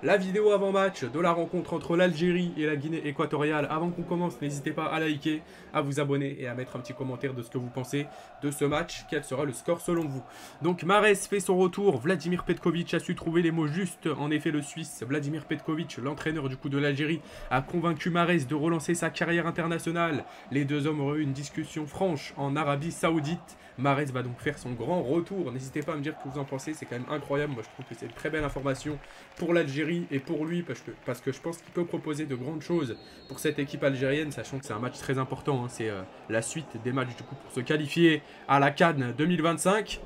la vidéo avant-match de la rencontre entre l'Algérie et la Guinée équatoriale. Avant qu'on commence, n'hésitez pas à liker, à vous abonner et à mettre un petit commentaire de ce que vous pensez de ce match. Quel sera le score selon vous? Donc Mahrez fait son retour, Vladimir Petkovic a su trouver les mots justes. En effet, le Suisse Vladimir Petkovic, l'entraîneur du coup de l'Algérie, a convaincu Mahrez de relancer sa carrière internationale. Les deux hommes auraient eu une discussion franche en Arabie Saoudite. Mahrez va donc faire son grand retour. N'hésitez pas à me dire ce que vous en pensez, c'est quand même incroyable. Moi je trouve que c'est une très belle information pour l'Algérie et pour lui, parce que je pense qu'il peut proposer de grandes choses pour cette équipe algérienne, sachant que c'est un match très important, hein. C'est la suite des matchs du coup pour se qualifier à la CAN 2025.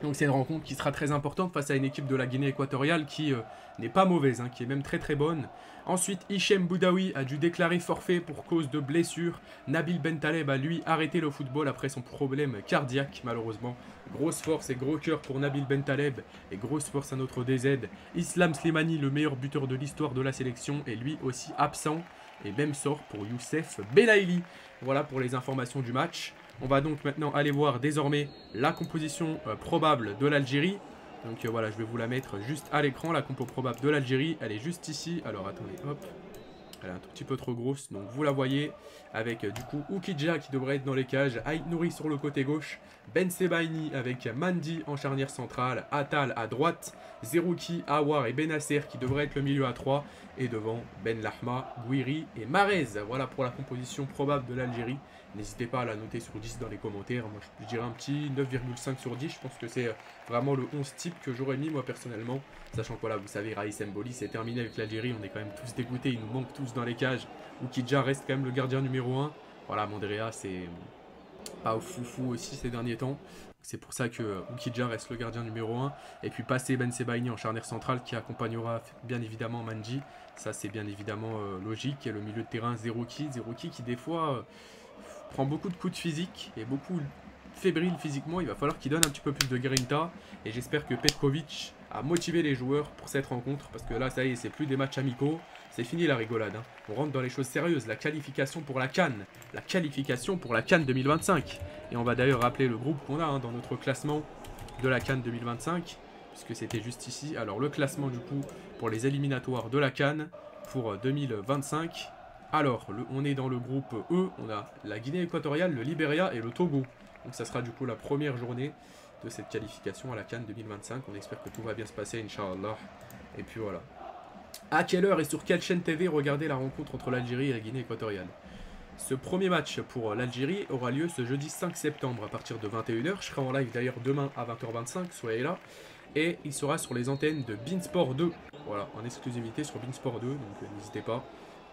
Donc c'est une rencontre qui sera très importante face à une équipe de la Guinée équatoriale qui n'est pas mauvaise, hein, qui est même très très bonne. Ensuite, Hichem Boudaoui a dû déclarer forfait pour cause de blessure. Nabil Bentaleb a lui arrêté le football après son problème cardiaque malheureusement. Grosse force et gros cœur pour Nabil Bentaleb et grosse force à notre DZ. Islam Slimani, le meilleur buteur de l'histoire de la sélection, est lui aussi absent. Et même sort pour Youssef Belaïli. Voilà pour les informations du match. On va donc maintenant aller voir désormais la composition probable de l'Algérie. Donc voilà, je vais vous la mettre juste à l'écran, la compo probable de l'Algérie. Elle est juste ici. Alors attendez, hop. Elle est un tout petit peu trop grosse, donc vous la voyez. Avec du coup Oukidja qui devrait être dans les cages. Aït Nouri sur le côté gauche. Ben Sebaini avec Mandi en charnière centrale. Atal à droite. Zerouki, Awar et Benasser qui devraient être le milieu à 3. Et devant Ben Lahma, Gouiri et Mahrez. Voilà pour la composition probable de l'Algérie. N'hésitez pas à la noter sur 10 dans les commentaires. Moi, je dirais un petit 9,5 sur 10. Je pense que c'est vraiment le 11 type que j'aurais mis, moi, personnellement. Sachant que, voilà, vous savez, Raïs Mboli, c'est terminé avec l'Algérie. On est quand même tous dégoûtés. Ils nous manquent tous dans les cages. Oukidja reste quand même le gardien numéro 1. Voilà, Mandrea, c'est pas au foufou aussi ces derniers temps. C'est pour ça que Oukidja reste le gardien numéro 1. Et puis passer Ben Sebaini en charnière centrale qui accompagnera bien évidemment Manji. Ça, c'est bien évidemment logique. Et le milieu de terrain, Zerouki. Zerouki qui, des fois... prend beaucoup de coups de physique et beaucoup fébrile physiquement. Il va falloir qu'il donne un petit peu plus de grinta. Et j'espère que Petkovic a motivé les joueurs pour cette rencontre. Parce que là, ça y est, c'est plus des matchs amicaux. C'est fini la rigolade, hein. On rentre dans les choses sérieuses. La qualification pour la CAN. La qualification pour la CAN 2025. Et on va d'ailleurs rappeler le groupe qu'on a dans notre classement de la CAN 2025. Puisque c'était juste ici. Alors le classement du coup pour les éliminatoires de la CAN pour 2025. Alors, on est dans le groupe E, on a la Guinée équatoriale, le Libéria et le Togo. Donc ça sera du coup la première journée de cette qualification à la CAN 2025. On espère que tout va bien se passer, Inch'Allah. Et puis voilà. À quelle heure et sur quelle chaîne TV regardez la rencontre entre l'Algérie et la Guinée équatoriale? Ce premier match pour l'Algérie aura lieu ce jeudi 5 septembre à partir de 21 h. Je serai en live d'ailleurs demain à 20 h 25, soyez là. Et il sera sur les antennes de Beansport 2. Voilà, en exclusivité sur Beansport 2, donc n'hésitez pas.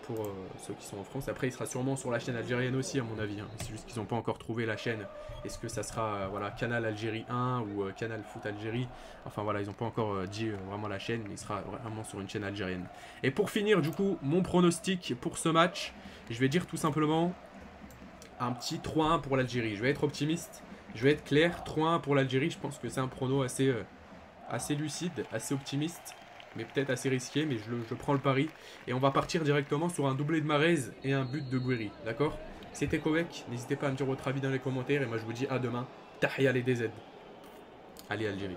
Pour ceux qui sont en France. Après, il sera sûrement sur la chaîne algérienne aussi, à mon avis, hein. C'est juste qu'ils n'ont pas encore trouvé la chaîne. Est-ce que ça sera voilà, Canal Algérie 1 ou Canal Foot Algérie? Enfin voilà, ils n'ont pas encore dit vraiment la chaîne, mais il sera vraiment sur une chaîne algérienne. Et pour finir, du coup, mon pronostic pour ce match, je vais dire tout simplement un petit 3-1 pour l'Algérie. Je vais être optimiste, je vais être clair. 3-1 pour l'Algérie, je pense que c'est un prono assez lucide, assez optimiste. Mais peut-être assez risqué, mais je prends le pari. Et on va partir directement sur un doublé de Mahrez et un but de Gouiri, d'accord? C'était Kovek, n'hésitez pas à me dire votre avis dans les commentaires. Et moi je vous dis à demain. Tahia les DZ. Allez Algérie.